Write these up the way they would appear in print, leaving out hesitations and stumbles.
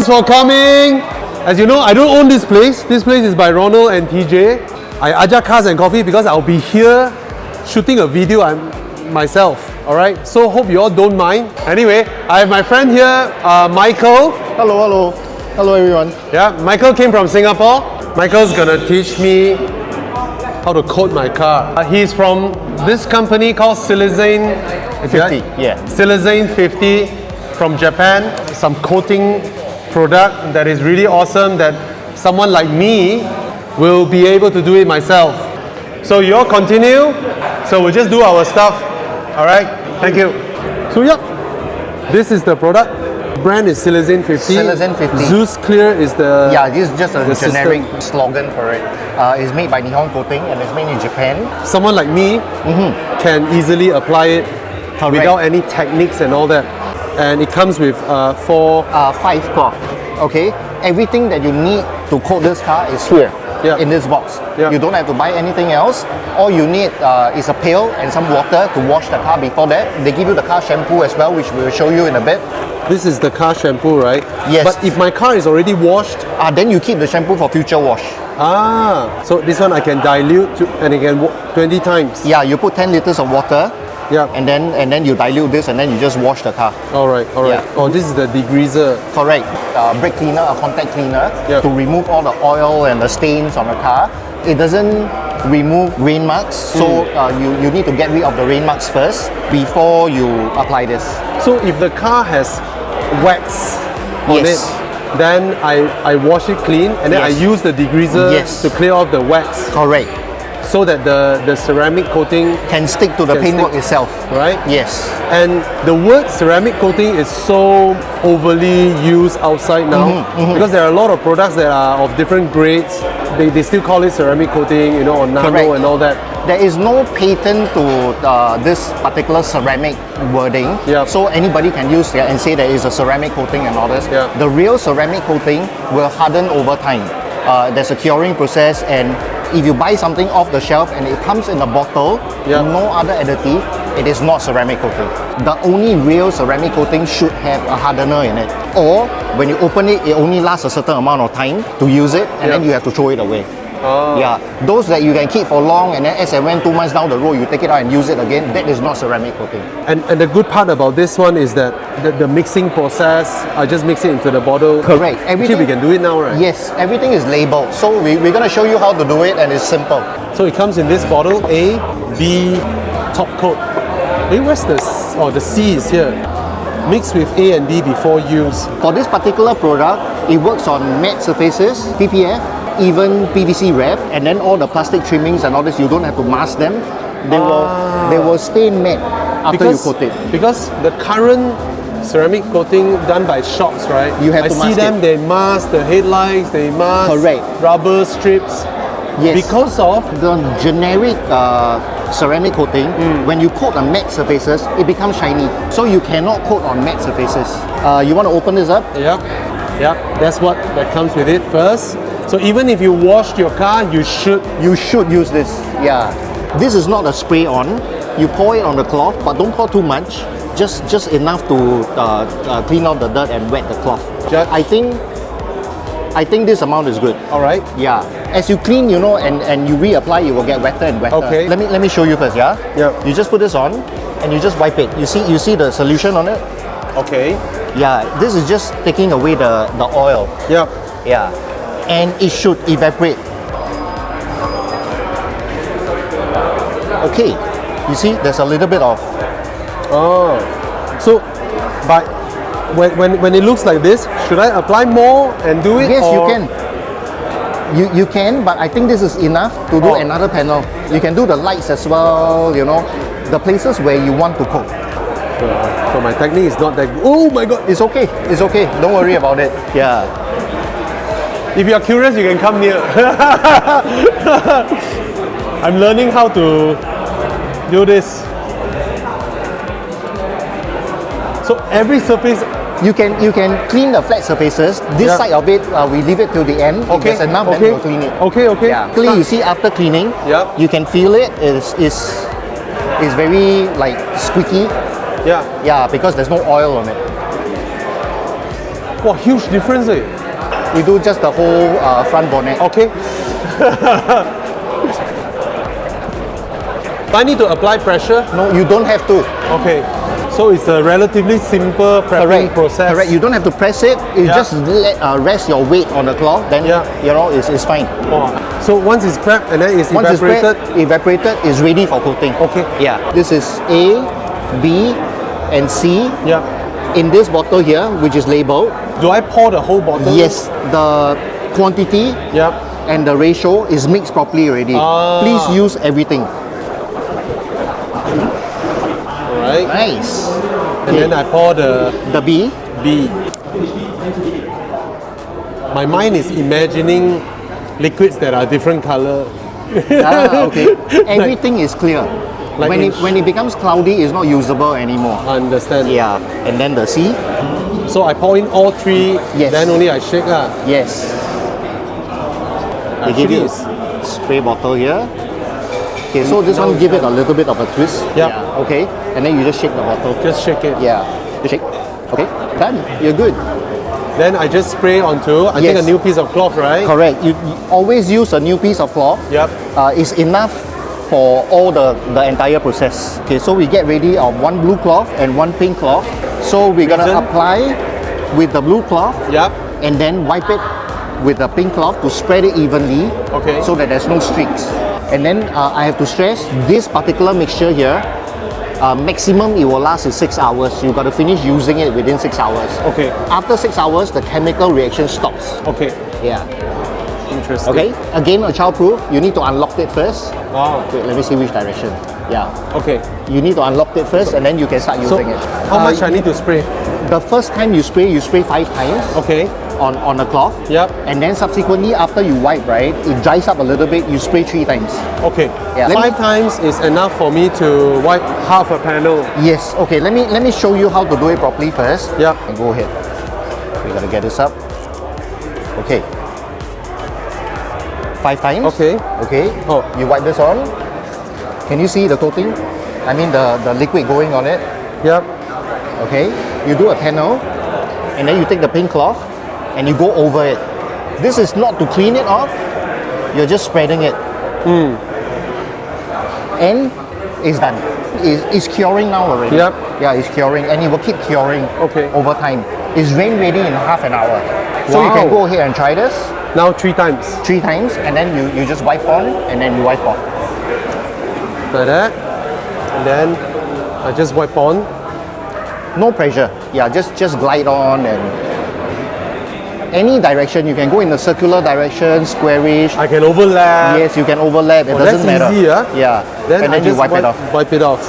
for coming. As you know, I don't own this place. This place is by Ronald and TJ. I ajak Cars and Coffee because I'll be here shooting a video myself. Alright, so hope you all don't mind. Anyway, I have my friend here, Michael. Hello everyone. Yeah, Michael came from Singapore. Michael's gonna teach me how to coat my car. He's from this company called Silazane50. Yeah. Silazane50 from Japan. Some coating product that is really awesome that someone like me will be able to do it myself. So you all continue. So we'll just do our stuff. Alright, thank you. So yeah, this is the product. Brand is Silazane50. Silazane50. Zeus Clear is the... Yeah, this is just a generic system. slogan for it. It's made by Nihon Coating and it's made in Japan. Someone like me can easily apply it without any techniques and all that. And it comes with 5 cloth. Okay, everything that you need to coat this car is here. In this box. You don't have to buy anything else. All you need is a pail and some water to wash the car. Before that, they give you the car shampoo as well, which we will show you in a bit. This is the car shampoo, right? Yes. But if my car is already washed, then you keep the shampoo for future wash. So this one I can dilute and again 20 times. Yeah, you put 10 liters of water. Yeah. And then you dilute this and then you just wash the car. Alright. Oh, this is the degreaser. Correct. Brake cleaner, a contact cleaner to remove all the oil and the stains on the car. It doesn't remove rain marks, so you need to get rid of the rain marks first before you apply this. So if the car has wax on it, then I wash it clean and then I use the degreaser to clear off the wax. Correct. So that the ceramic coating can stick to the paintwork itself. Right? Yes. And the word ceramic coating is so overly used outside now because there are a lot of products that are of different grades. They still call it ceramic coating, you know, or nano and all that. There is no patent to this particular ceramic wording, so anybody can use it and say there is a ceramic coating and all this. The real ceramic coating will harden over time. There's a curing process, and if you buy something off the shelf and it comes in a bottle, no other additive, it is not ceramic coating. The only real ceramic coating should have a hardener in it. Or when you open it, it only lasts a certain amount of time to use it, and then you have to throw it away. Those that you can keep for long, and then as and when 2 months down the road you take it out and use it again, that is not ceramic coating. And the good part about this one is that the mixing process, I just mix it into the bottle. Correct. Actually, we can do it now, right? Yes, everything is labeled. So we're going to show you how to do it, and it's simple. So it comes in this bottle, A, B, top coat. Where's the C is here. Mix with A and B before use. For this particular product, it works on matte surfaces, PPF, even PVC wrap, and then all the plastic trimmings and all this, you don't have to mask them. They will stay matte after you coat it. Because the current ceramic coating done by shops, right? You have to mask them, they mask the headlights, they mask rubber strips. Yes. Because of the generic ceramic coating, when you coat on matte surfaces, it becomes shiny. So you cannot coat on matte surfaces. You want to open this up? Yep. That's what that comes with it first. So even if you washed your car, you should use this. Yeah. This is not a spray on. You pour it on the cloth, but don't pour too much. Just enough to clean out the dirt and wet the cloth. I think this amount is good. All right. Yeah. As you clean, you know, and you reapply, it will get wetter and wetter. Okay. Let me show you first. Yeah. You just put this on, and you just wipe it. You see the solution on it. Okay. Yeah. This is just taking away the oil. Yeah. And it should evaporate. Okay. You see, there's a little bit of. So, but when it looks like this, should I apply more and do it? Yes, you can. You can, but I think this is enough to do another panel. You can do the lights as well, you know, the places where you want to coat. So my technique is not that good. Oh my god! It's okay. Don't worry about it. Yeah. If you are curious, you can come near. I'm learning how to do this. So every surface you can clean the flat surfaces. This side of it, we leave it till the end. If there's enough, then we'll clean it. Okay. Yeah. Clean. You see, after cleaning, you can feel it. It's very like squeaky. Yeah, because there's no oil on it. Wow, huge difference. Eh? We do just the whole front bonnet. Okay. Do I need to apply pressure? No, you don't have to. Okay. So it's a relatively simple prepping process. Correct. You don't have to press it. You just rest your weight on the cloth. Then you know it's fine. Oh. So once it's prepped and then it's Once evaporated. It's evaporated, it's ready for coating. Okay. Yeah. This is A, B, and C. Yeah. In this bottle here, which is labeled. Do I pour the whole bottle? Yes. The quantity and the ratio is mixed properly already. Please use everything. Alright. Nice. And then I pour the B. My mind is imagining liquids that are different color. Okay. Everything is clear. Like when it becomes cloudy, it's not usable anymore. I understand. Yeah. And then the C. So I pour in all three, Yes. then only I shake. Yes. They give you a spray bottle here. Okay, so this one give it a little bit of a twist. Yeah. Okay. And then you just shake the bottle. Just shake it. Yeah. Just shake. Okay. Done. You're good. Then I just spray onto, I think a new piece of cloth, right? Correct. You always use a new piece of cloth. Yep. It's enough for all the entire process. Okay, so we get ready one blue cloth and one pink cloth. So we're gonna apply with the blue cloth. Yep. And then wipe it with the pink cloth to spread it evenly. Okay. So that there's no streaks. And then I have to stress this particular mixture here. Maximum it will last is 6 hours. You got to finish using it within 6 hours. Okay. After 6 hours, the chemical reaction stops. Okay. Yeah. Interesting. Okay. Again, a childproof. You need to unlock it first. Wow. Wait, let me see which direction. Yeah. Okay. You need to unlock it first, and then you can start using it. How much I need to spray? The first time you spray 5 times. Okay. On a cloth. Yep. And then subsequently, after you wipe, right, it dries up a little bit. You spray 3 times. Okay. Yeah. 5 times is enough for me to wipe half a panel. Yes. Okay. Let me show you how to do it properly first. Yep. And go ahead. We gotta get this up. Okay. 5 times. Okay. Okay. Oh. You wipe this on. Can you see the coating? I mean the liquid going on it. Yep. Okay. You do a panel, and then you take the pink cloth, and you go over it. This is not to clean it off. You're just spreading it. And it's done. It's curing now already. Yep. Yeah, it's curing, and it will keep curing over time. It's rain ready in half an hour. So you can go ahead and try this. Now 3 times. 3 times, and then you just wipe on, and then you wipe off. Like that. And then I just wipe on. No pressure. Yeah, just glide on, and any direction. You can go in the circular direction, squarish. I can overlap. Yes, you can overlap. It doesn't matter. That's easy, Yeah. Then and then you wipe it off. Wipe it off.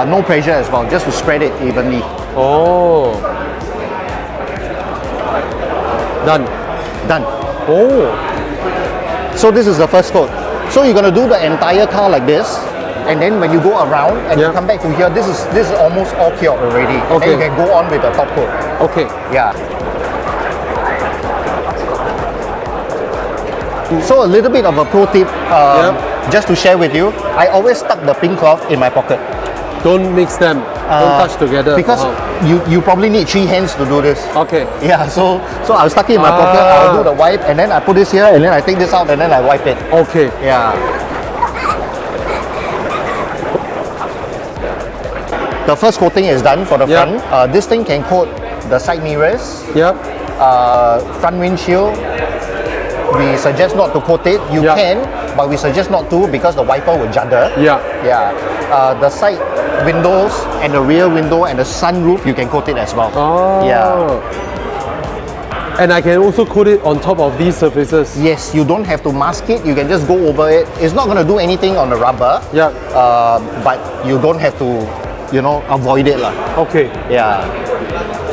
No pressure as well, just to spread it evenly. Oh. Done. Done. Oh. So this is the first coat. So you're gonna do the entire car like this, and then when you go around and you come back to here, this is almost all cured already. And then you can go on with the top coat. Okay. Yeah. So a little bit of a pro tip, just to share with you. I always stuck the pink cloth in my pocket. Don't mix them. Don't touch together. Because you probably need 3 hands to do this. Okay. Yeah, so I'll stuck it in my pocket, I'll do the wipe, and then I put this here, and then I take this out, and then I wipe it. Okay. Yeah. The first coating is done for the front. This thing can coat the side mirrors, Yep. front windshield. We suggest not to coat it. You can, but we suggest not to because the wiper will judder. Yeah. Yeah. The side windows and the rear window and the sunroof, you can coat it as well. Oh. Yeah. And I can also coat it on top of these surfaces. Yes, you don't have to mask it. You can just go over it. It's not going to do anything on the rubber. Yeah. But you don't have to, avoid it lah. Okay. Yeah.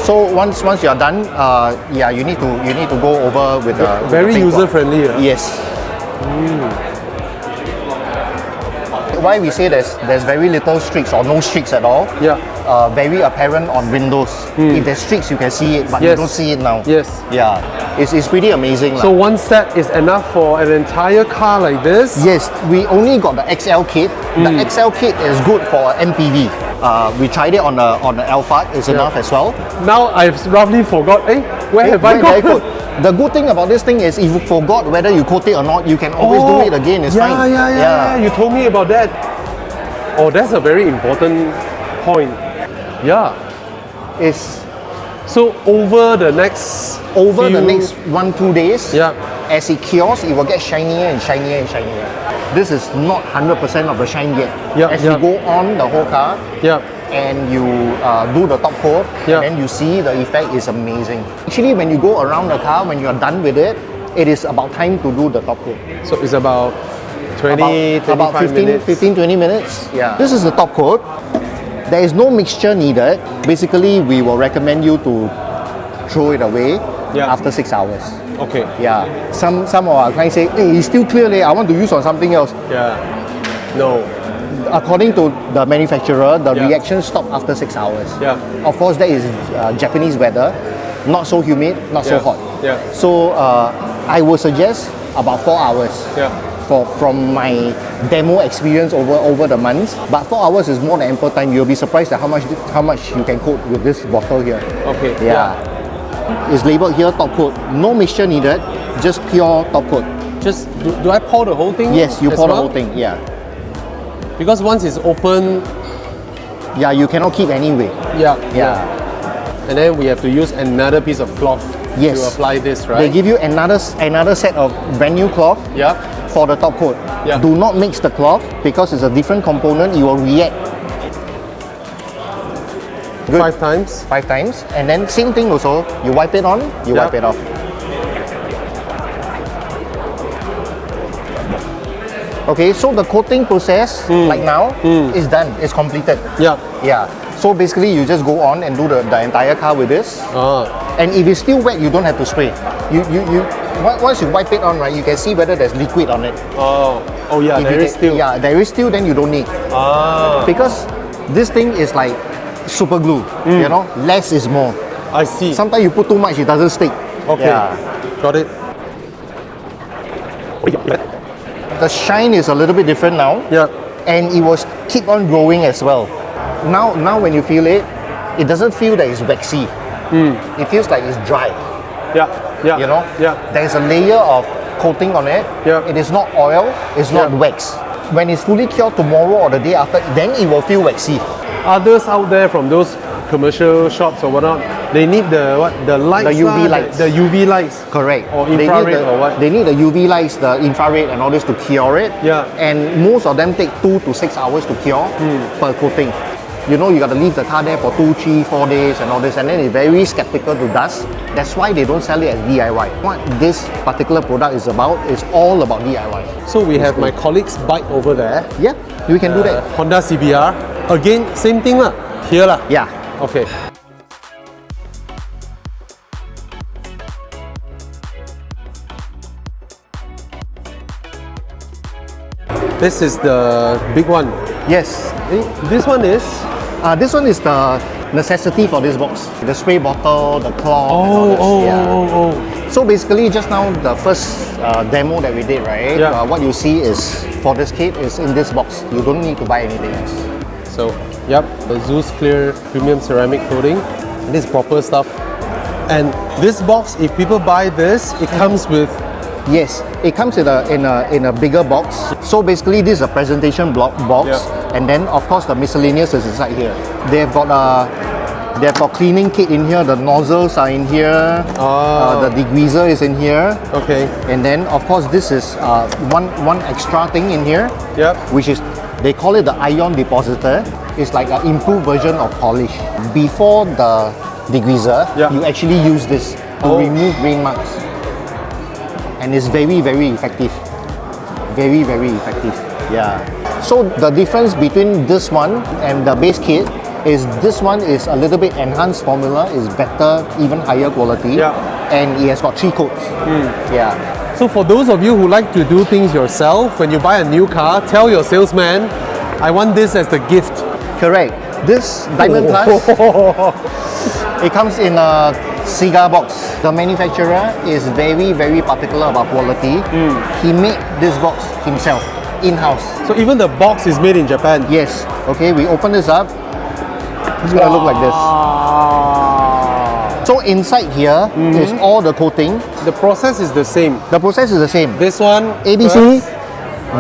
So once you're done, you need to go over with the very pink user cloth. friendly. Yes. Why we say there's very little streaks or no streaks at all. Yeah. Very apparent on windows. If there's streaks, you can see it, but you don't see it now. Yes. Yeah. It's pretty amazing. So one set is enough for an entire car like this? Yes, we only got the XL kit. The XL kit is good for MPV. We tried it on the Alpha. It's enough as well. Now I've roughly forgot. Where have I Very got? good. The good thing about this thing is if you forgot whether you coat it or not, you can always do it again. It's fine. Yeah. You told me about that. Oh, that's a very important point. Yeah. It's So over the next 1-2 days, Yeah. as it cures, it will get shinier and shinier and shinier. This is not 100% of the shine yet. As you go on the whole car, Yeah. and you do the top coat, Yeah. and then you see the effect is amazing. Actually, when you go around the car, when you're done with it, it is about time to do the top coat. So it's about 20, 25 about 15, minutes. 15, 20 minutes. Yeah. This is the top coat. There is no mixture needed. Basically, we will recommend you to throw it away after 6 hours. Okay. Yeah. Some of our clients say, hey, it's still clear, I want to use on something else. Yeah. No. According to the manufacturer, the reaction stops after 6 hours. Yeah. Of course, that is Japanese weather, not so humid, not so hot. Yeah. So I would suggest about 4 hours. Yeah. From my demo experience over the months. But 4 hours is more than ample time. You'll be surprised at how much you can coat with this bottle here. Okay. Yeah. It's labeled here top coat. No mixture needed, just pure top coat. Just do I pour the whole thing? Yes, you as pour the well? whole thing. Yeah. Because once it's open, Yeah, you cannot keep anyway. yeah. Yeah. And then we have to use another piece of cloth Yes. to apply this, right? They give you another set of brand new cloth Yeah. for the top coat. Yeah. Do not mix the cloth because it's a different component. You will react. Good. 5 times. 5 times, and then same thing also. You wipe it on, you wipe it off. Okay, so the coating process, like now, is done. It's completed. Yeah. Yeah. So basically, you just go on and do the entire car with this. And if it's still wet, you don't have to spray. Once you wipe it on, right, you can see whether there's liquid on it. Oh yeah, there is still. Yeah, there is still. Then you don't need. Because this thing is like super glue. You know, less is more. I see. Sometimes you put too much, it doesn't stick. Okay. Yeah. Got it. The shine is a little bit different now. Yeah. And it will keep on growing as well. Now when you feel it, it doesn't feel that it's waxy. It feels like it's dry. Yeah. Yeah. You know? Yeah. There's a layer of coating on it. Yeah. It is not oil, it's not wax. When it's fully cured tomorrow or the day after, then it will feel waxy. Others out there from those commercial shops or whatnot, they need the lights. The UV lights. The UV lights. Correct. Or infrared or what? They need the UV lights, the infrared and all this to cure it. Yeah. And most of them take 2 to 6 hours to cure per coating. You know, you got to leave the car there for 2, 3, 4 days and all this, and then it's very skeptical to dust. That's why they don't sell it as DIY. What this particular product is about is all about DIY. So we have my colleague's bike over there. Yeah, we can do that. Honda CBR. Again, same thing lah. Here lah. Yeah. Okay. This is the big one. Yes. This one is? This one is the necessity for this box. The spray bottle, the cloth, and all this. So basically, just now the first demo that we did, right? Yeah. What you see is for this kit is in this box. You don't need to buy anything else. So, yep, the Zeus Clear Premium Ceramic Coating. This is proper stuff. And this box, if people buy this, it comes with. Yes, it comes in a bigger box. So basically, this is a presentation box, and then of course the miscellaneous is inside here. They've got cleaning kit in here. The nozzles are in here. The degreaser is in here. Okay. And then of course this is one extra thing in here. Yep. Which is they call it the ion depositor. It's like an improved version of polish. Before the degreaser, you actually use this to remove rain marks. And it's very, very effective. Very, very effective. Yeah. So the difference between this one and the base kit is this one is a little bit enhanced formula, is better, even higher quality. Yeah. And it has got 3 coats. Yeah. So for those of you who like to do things yourself, when you buy a new car, tell your salesman, I want this as the gift. Correct. This Diamond Plus, it comes in a cigar box. The manufacturer is very, very particular about quality. He made this box himself, in-house. So even the box is made in Japan? Yes. Okay, we open this up. It's gonna look like this. So inside here is all the coating. The process is the same. The process is the same. This one, ABC. first.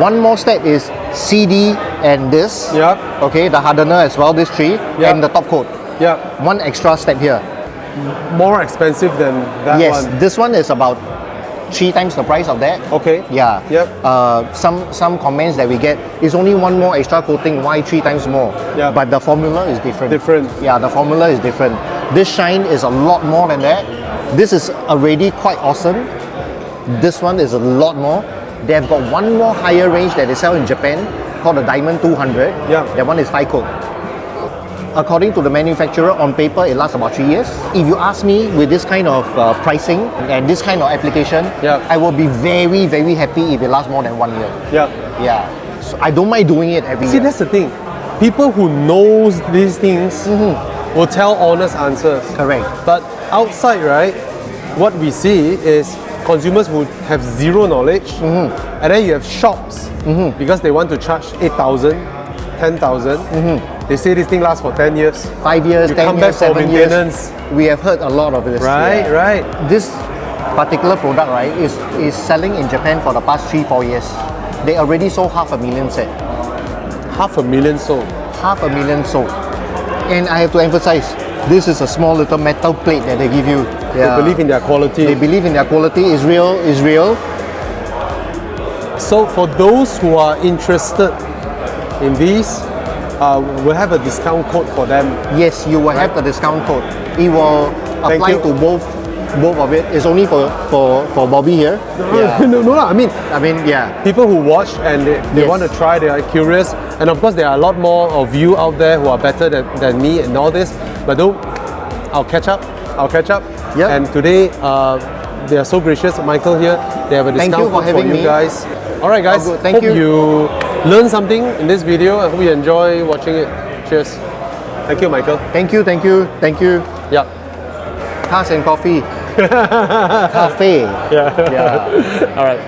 One more step is CD and this. Yep. Okay, the hardener as well, this three, and the top coat. Yep. One extra step here. More expensive than that Yes, one. this one is about 3 times the price of that. Okay. Yeah. Yep. Some comments that we get is only one more extra coating. Why 3 times more? Yeah. But the formula is different. Different. Yeah, the formula is different. This shine is a lot more than that. This is already quite awesome. This one is a lot more. They have got one more higher range that they sell in Japan called the Diamond 200. Yeah. That one is 5 coat. According to the manufacturer, on paper it lasts about 3 years. If you ask me with this kind of pricing and this kind of application, Yeah. I will be very, very happy if it lasts more than 1 year. Yeah. Yeah. So I don't mind doing it every See, year. that's the thing. People who knows these things will tell honest answers. Correct. But outside, right, what we see is consumers who have zero knowledge, and then you have shops because they want to charge 8,000, 10,000. They say this thing lasts for 10 years. 5 years, You 10 come years, back for 7 years. maintenance. We have heard a lot of this. Right, yeah. right. This particular product, right, is selling in Japan for the past 3-4 years. They already sold 500,000 set. 500,000 sold. 500,000 sold. And I have to emphasize, this is a small little metal plate that they give you. They believe in their quality. They believe in their quality. Is real. So for those who are interested in these, we'll have a discount code for them. Yes, you will have the discount code. It will apply you. to both of it. It's only for Bobby here. Yeah. No, I mean, Yeah. people who watch and they Yes. want to try, they are curious. And of course, there are a lot more of you out there who are better than me and all this. But don't, I'll catch up. Yeah. And today, they are so gracious. Michael here, they have a Thank discount you for code for having you me. guys. All right, guys. Oh, good. Thank hope you. you learned something in this video. I hope you enjoy watching it. Cheers. Thank you, Michael. Thank you. Yeah. Cars and coffee. Cafe. Yeah. All right.